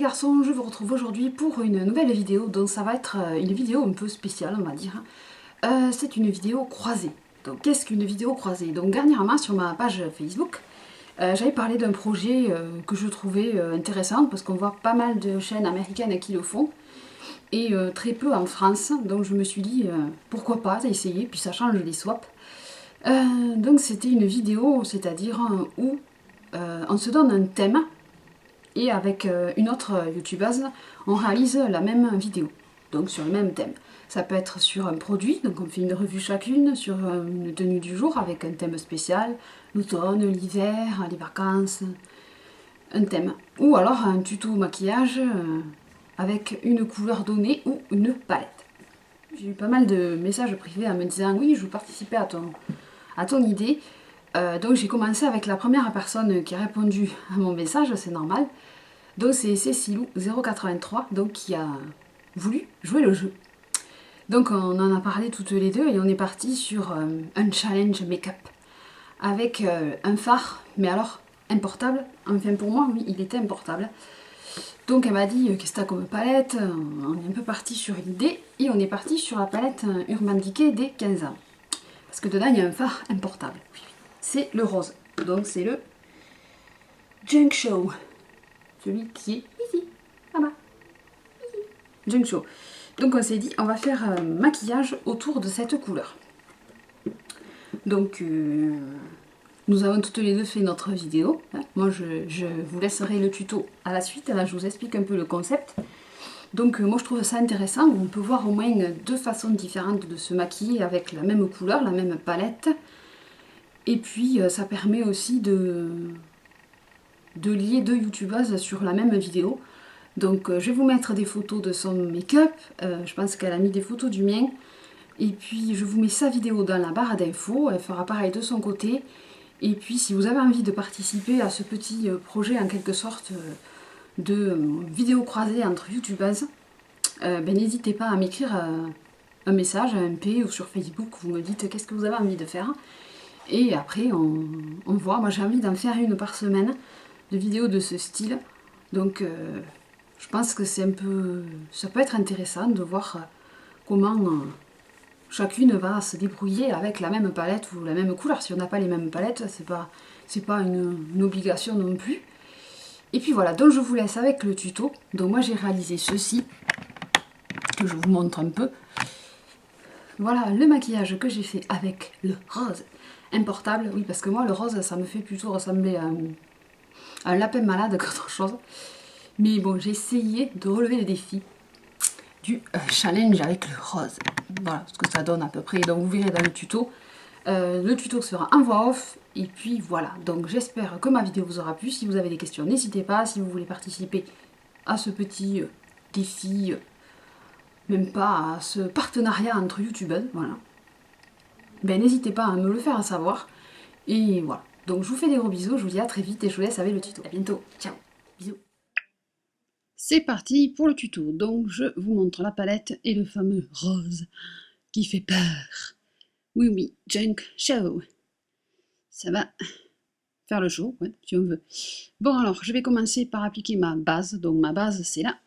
garçons, je vous retrouve aujourd'hui pour une nouvelle vidéo, donc ça va être une vidéo un peu spéciale on va dire. C'est une vidéo croisée. Donc qu'est-ce qu'une vidéo croisée? Donc dernièrement sur ma page Facebook, j'avais parlé d'un projet que je trouvais intéressant parce qu'on voit pas mal de chaînes américaines qui le font et très peu en France, donc je me suis dit pourquoi pas essayer, puis ça change les swaps. Donc c'était une vidéo, c'est-à-dire où on se donne un thème et avec une autre youtubeuse, on réalise la même vidéo, donc sur le même thème. Ça peut être sur un produit, donc on fait une revue chacune, sur une tenue du jour avec un thème spécial, l'automne, l'hiver, les vacances, un thème. Ou alors un tuto maquillage avec une couleur donnée ou une palette. J'ai eu pas mal de messages privés en me disant oui, je veux participer à ton idée. Donc j'ai commencé avec la première personne qui a répondu à mon message, c'est normal. Donc c'est Cécilou083 donc qui a voulu jouer le jeu. Donc on en a parlé toutes les deux et on est parti sur un challenge make-up avec un fard, mais alors importable. Enfin pour moi oui il était importable. Donc elle m'a dit qu'est-ce que t'as comme palette. On est un peu parti sur l'idée et on est parti sur la palette Urban Decay des 15 ans. Parce que dedans il y a un fard importable. C'est le rose. Donc c'est le Junk Show. Celui qui est ici, là-bas. Junk Show. Donc on s'est dit, on va faire un maquillage autour de cette couleur. Donc nous avons toutes les deux fait notre vidéo. Moi je vous laisserai le tuto à la suite. Là je vous explique un peu le concept. Donc moi je trouve ça intéressant. On peut voir au moins deux façons différentes de se maquiller avec la même couleur, la même palette. Et puis ça permet aussi de lier deux youtubeuses sur la même vidéo. Donc je vais vous mettre des photos de son make-up, je pense qu'elle a mis des photos du mien. Et puis je vous mets sa vidéo dans la barre d'infos, elle fera pareil de son côté. Et puis si vous avez envie de participer à ce petit projet en quelque sorte de vidéo croisée entre youtubeuses, n'hésitez pas à m'écrire un message, un MP ou sur Facebook, vous me dites qu'est-ce que vous avez envie de faire. Et après on voit, moi j'ai envie d'en faire une par semaine de vidéos de ce style. Donc je pense que c'est un peu, ça peut être intéressant de voir comment chacune va se débrouiller avec la même palette ou la même couleur. Si on n'a pas les mêmes palettes, c'est pas une obligation non plus. Et puis voilà, donc je vous laisse avec le tuto. Donc moi j'ai réalisé ceci, que je vous montre un peu. Voilà le maquillage que j'ai fait avec le rose importable. Oui, parce que moi le rose ça me fait plutôt ressembler à un lapin malade qu'autre chose. Mais bon, j'ai essayé de relever le défi du challenge avec le rose. Voilà ce que ça donne à peu près. Donc vous verrez dans le tuto. Le tuto sera en voix off. Et puis voilà. Donc j'espère que ma vidéo vous aura plu. Si vous avez des questions, n'hésitez pas. Si vous voulez participer à ce petit défi, même pas à ce partenariat entre youtubeurs, voilà. Ben n'hésitez pas à me le faire savoir. Et voilà. Donc je vous fais des gros bisous. Je vous dis à très vite et je vous laisse avec le tuto. À bientôt. Ciao. Bisous. C'est parti pour le tuto. Donc je vous montre la palette et le fameux rose qui fait peur. Oui, oui, Junk Show. Ça va faire le show, ouais, si on veut. Bon alors, je vais commencer par appliquer ma base. Donc ma base, c'est la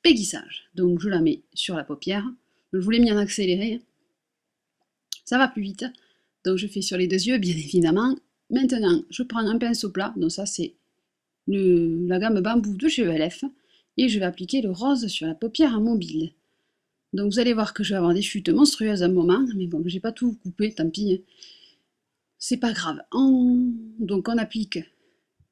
péguissage. Donc je la mets sur la paupière. Je vous l'ai mis en accéléré. Ça va plus vite. Donc je fais sur les deux yeux, bien évidemment. Maintenant, je prends un pinceau plat. Donc ça, c'est la gamme bambou de chez ELF. Et je vais appliquer le rose sur la paupière mobile. Donc vous allez voir que je vais avoir des chutes monstrueuses à un moment, mais bon, j'ai pas tout coupé, tant pis. C'est pas grave. Donc on applique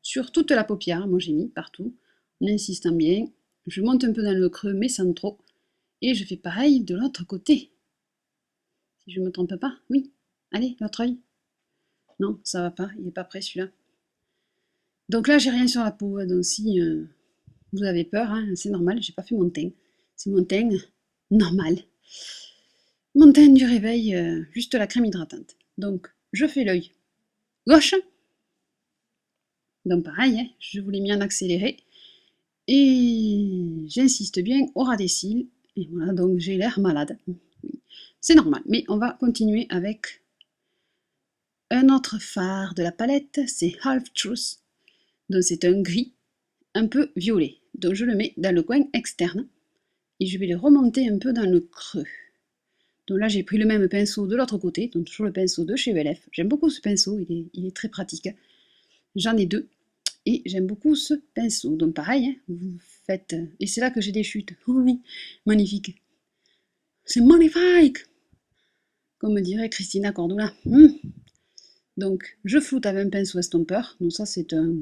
sur toute la paupière, moi j'ai mis partout, en insistant bien. Je monte un peu dans le creux, mais sans trop. Et je fais pareil de l'autre côté. Si je me trompe pas, oui. Allez, l'autre œil. Non, ça va pas, il est pas prêt celui-là. Donc là, j'ai rien sur la peau, donc si vous avez peur, hein, c'est normal, j'ai pas fait mon teint. C'est mon teint normal. Mon teint du réveil, juste la crème hydratante. Donc, je fais l'œil gauche. Donc pareil, hein, je vous l'ai mis en accéléré. Et j'insiste bien au ras des cils. Et voilà, donc j'ai l'air malade. C'est normal, mais on va continuer avec un autre fard de la palette, c'est Half Truth. Donc c'est un gris un peu violet. Donc je le mets dans le coin externe et je vais le remonter un peu dans le creux. Donc là j'ai pris le même pinceau de l'autre côté, donc toujours le pinceau de chez ELF. J'aime beaucoup ce pinceau, il est très pratique. J'en ai deux et j'aime beaucoup ce pinceau. Donc pareil, hein, vous faites... Et c'est là que j'ai des chutes. Oh oui, magnifique. C'est magnifique, comme dirait Christina Cordula. Donc je floute avec un pinceau estompeur. Donc ça c'est un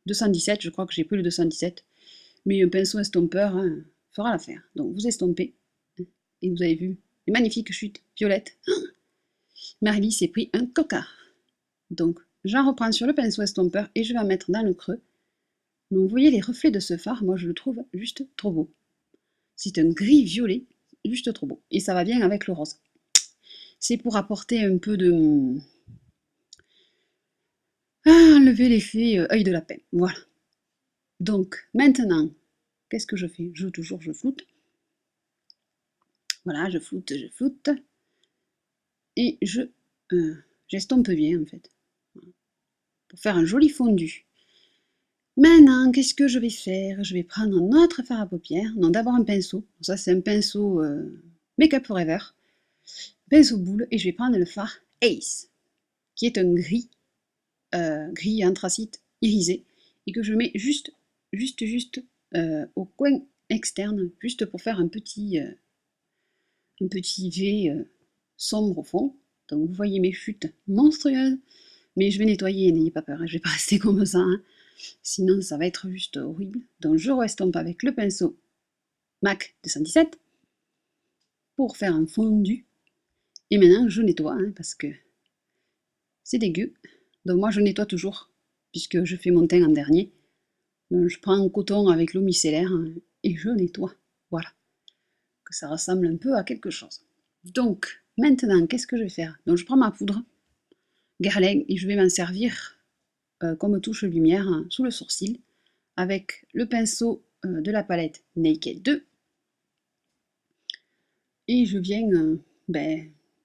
217, je crois que j'ai pris le 217. Mais un pinceau estompeur hein, fera l'affaire. Donc vous estompez. Et vous avez vu les magnifiques chutes violettes. Marie s'est pris un cocard. Donc j'en reprends sur le pinceau estompeur et je vais en mettre dans le creux. Donc vous voyez les reflets de ce phare, moi je le trouve juste trop beau. C'est un gris violet, juste trop beau. Et ça va bien avec le rose. C'est pour apporter un peu de... enlever l'effet œil de lapin. Voilà. Donc maintenant, qu'est-ce que je fais? Je floute. Voilà, je floute. Et j'estompe bien en fait. Pour faire un joli fondu. Maintenant, qu'est-ce que je vais faire? Je vais prendre un autre fard à paupières. Non, d'abord un pinceau. Ça, c'est un pinceau Make Up Forever. Pinceau boule. Et je vais prendre le fard Ace, qui est un gris, gris anthracite irisé. Et que je mets juste au coin externe, juste pour faire un petit V sombre au fond. Donc vous voyez mes chutes monstrueuses. Mais je vais nettoyer, n'ayez pas peur, je vais pas rester comme ça. Hein. Sinon, ça va être juste horrible. Donc, je restompe avec le pinceau MAC 217 pour faire un fondu. Et maintenant, je nettoie, hein, parce que c'est dégueu. Donc, moi, je nettoie toujours, puisque je fais mon teint en dernier. Donc, je prends un coton avec l'eau micellaire hein, et je nettoie. Voilà. Que ça ressemble un peu à quelque chose. Donc, maintenant, qu'est-ce que je vais faire? Donc, je prends ma poudre Guerlain et je vais m'en servir comme touche lumière hein, sous le sourcil avec le pinceau de la palette Naked 2 et je viens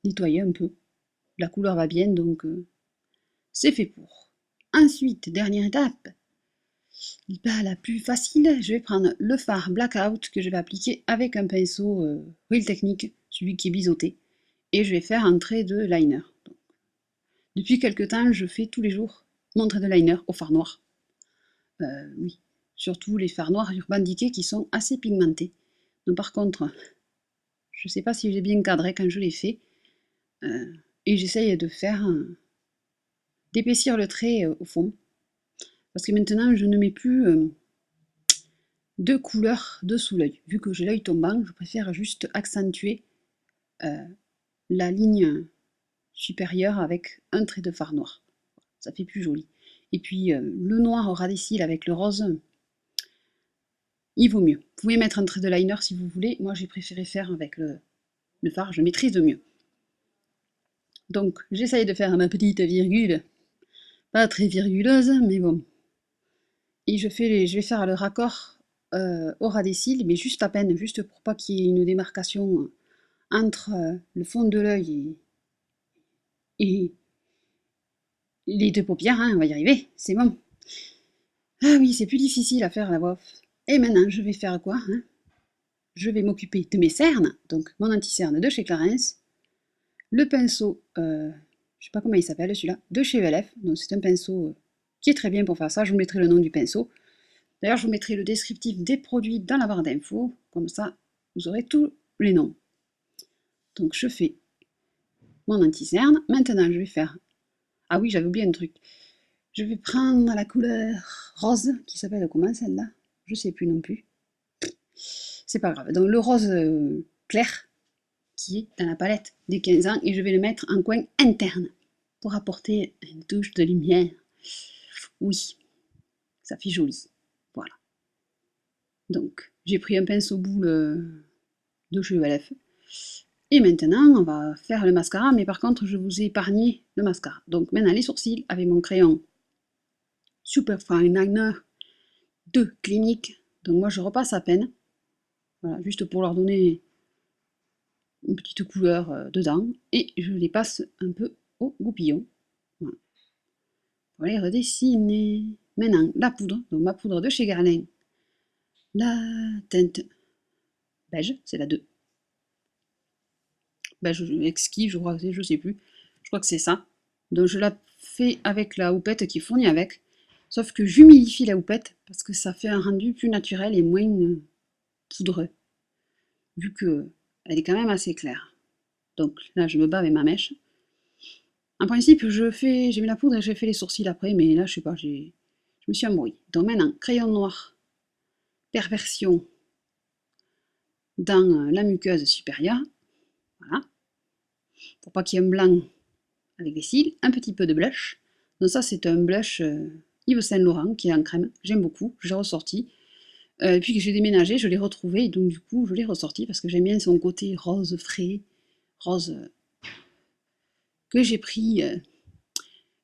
nettoyer un peu. La couleur va bien donc c'est fait pour. Ensuite, dernière étape, la plus facile, je vais prendre le fard Blackout que je vais appliquer avec un pinceau Real Technique, celui qui est biseauté, et je vais faire un trait de liner. Donc, depuis quelques temps, je fais tous les jours mon trait de liner au fard noir. Oui, surtout les fards noirs Urban Decay qui sont assez pigmentés. Donc par contre, je ne sais pas si j'ai bien cadré quand je l'ai fait. Et j'essaye de faire d'épaissir le trait au fond. Parce que maintenant, je ne mets plus de couleur dessous l'œil. Vu que j'ai l'œil tombant, je préfère juste accentuer la ligne supérieure avec un trait de fard noir. Ça fait plus joli. Et puis le noir au ras des cils avec le rose, il vaut mieux. Vous pouvez mettre un trait de liner si vous voulez. Moi, j'ai préféré faire avec le fard, je maîtrise de mieux. Donc, j'essaye de faire ma petite virgule. Pas très virguleuse, mais bon. Et je vais faire le raccord au ras des cils, mais juste à peine, juste pour pas qu'il y ait une démarcation entre le fond de l'œil et les deux paupières. Hein, on va y arriver, c'est bon. Ah oui, c'est plus difficile à faire la voix off. Et maintenant, je vais faire quoi hein? Je vais m'occuper de mes cernes, donc mon anti-cerne de chez Clarins, le pinceau, je sais pas comment il s'appelle celui-là, de chez ELF, donc c'est un pinceau qui est très bien pour faire ça, je vous mettrai le nom du pinceau. D'ailleurs, je vous mettrai le descriptif des produits dans la barre d'infos, comme ça, vous aurez tous les noms. Donc je fais mon anti-cerne, maintenant je vais faire, ah oui, j'avais oublié un truc, je vais prendre la couleur rose, qui s'appelle comment celle-là? Je sais plus non plus. C'est pas grave. Donc le rose clair qui est dans la palette des 15 ans et je vais le mettre en coin interne pour apporter une touche de lumière. Oui, ça fait joli. Voilà. Donc j'ai pris un pinceau boule de chez ELF. Et maintenant on va faire le mascara, mais par contre je vous ai épargné le mascara. Donc maintenant les sourcils avec mon crayon Super Fine Liner de Clinique. Donc moi je repasse à peine. Voilà, juste pour leur donner une petite couleur dedans. Et je les passe un peu au goupillon. Voilà. Pour les redessiner. Maintenant, la poudre. Donc ma poudre de chez Guerlain La teinte beige, c'est la 2. Beige exquis, je crois que c'est, je sais plus. Je crois que c'est ça. Donc je la fais avec la houppette qui est fournie avec. Sauf que j'humidifie la houppette parce que ça fait un rendu plus naturel et moins poudreux. Vu que elle est quand même assez claire. Donc là, je me bats avec ma mèche. En principe, j'ai mis la poudre et j'ai fait les sourcils après, mais là, je sais pas, je me suis embrouillée. Donc maintenant, crayon noir, perversion dans la muqueuse supérieure. Voilà. Pour pas qu'il y ait un blanc avec les cils. Un petit peu de blush. Donc ça, c'est un blush Yves Saint Laurent qui est en crème. J'aime beaucoup. Je l'ai ressorti. Et puis que j'ai déménagé, je l'ai retrouvé. Et donc du coup, je l'ai ressorti parce que j'aime bien son côté rose frais. Rose que j'ai pris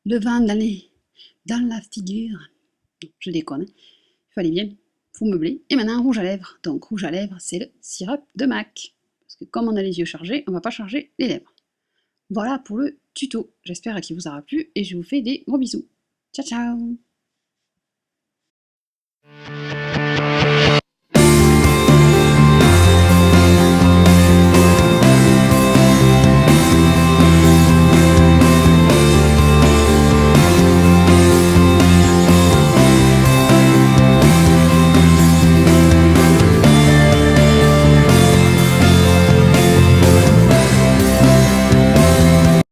le vent dans la figure. Je déconne. Il fallait bien. Faut meubler. Et maintenant, rouge à lèvres. Donc, rouge à lèvres, c'est le sirop de MAC. Parce que comme on a les yeux chargés, on va pas charger les lèvres. Voilà pour le tuto. J'espère qu'il vous aura plu et je vous fais des gros bisous. Ciao ciao!